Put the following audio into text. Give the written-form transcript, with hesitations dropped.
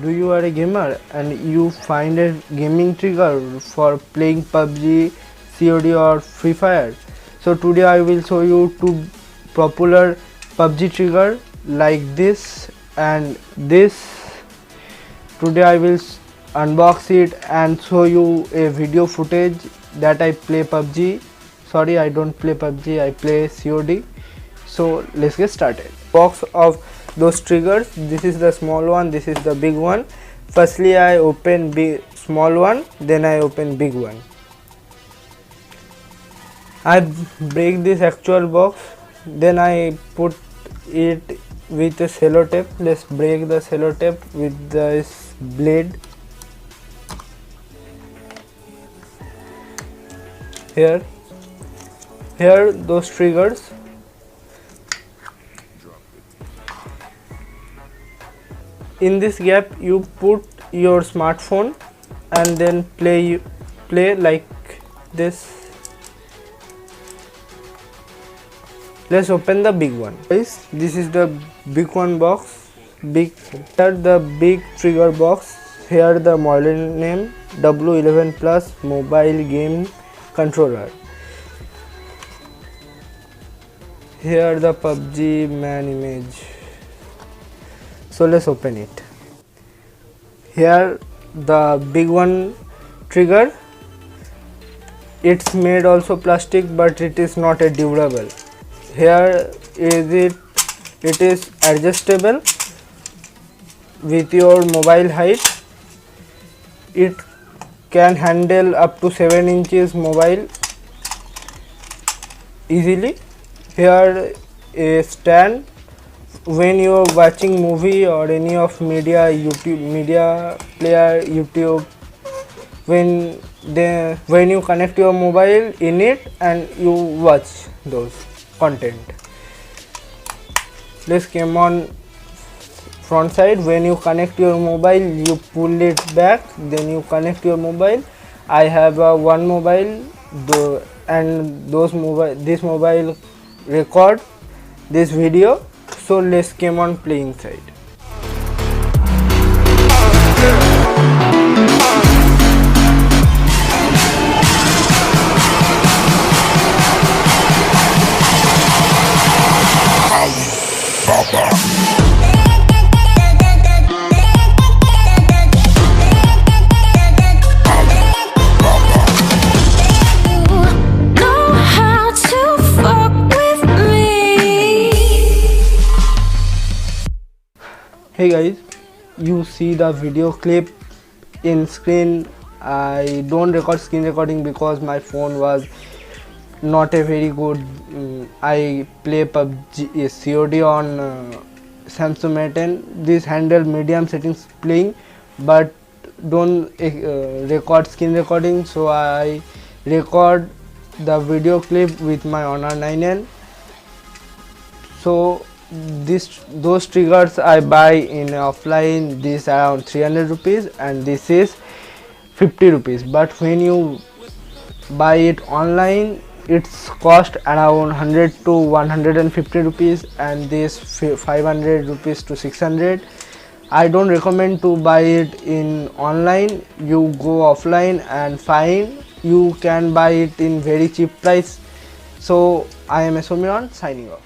Do you are a gamer and you find a gaming trigger for playing PUBG, COD or Free Fire? So today I will show you two popular PUBG trigger like this and this. Today I will unbox it and show you a video footage that I play PUBG. Sorry, I don't play PUBG, I play COD. So let's get started. Box of those triggers. This is the small one, this is the big one. Firstly I open small one, then I open big one. I break this actual box, then I put it with a cello tape. Let's break the cello tape with this blade. Here those triggers. In this gap you put your smartphone and then play like this. Let's open the big one. Guys, this is the big one box. Here the big trigger box. Here the model name W11 Plus mobile game controller. Here the PUBG man image. So let's open it. Here the big one trigger. It's made also plastic, but it is not a durable. Here is it is adjustable with your mobile height. It can handle up to 7 inches mobile easily. Here a stand. When you are watching movie or any of media player, YouTube, when you connect your mobile in it and you watch those content. Let's come on front side. When you connect your mobile, you pull it back, then you connect your mobile. I have one mobile, this mobile record this video. So let's come on playing side. Hey guys, you see the video clip in screen. I don't record screen recording because my phone was not a very good. I play PUBG COD on Samsung A10. This handle medium settings playing, but don't record screen recording. So I record the video clip with my Honor 9N. So those triggers I buy in offline. This around 300 rupees and this is 50 rupees, but when you buy it online it's cost around 100 to 150 rupees and this 500 rupees to 600. I don't recommend to buy it in online. You go offline and find you can buy it in very cheap price. So I am Samiran signing off.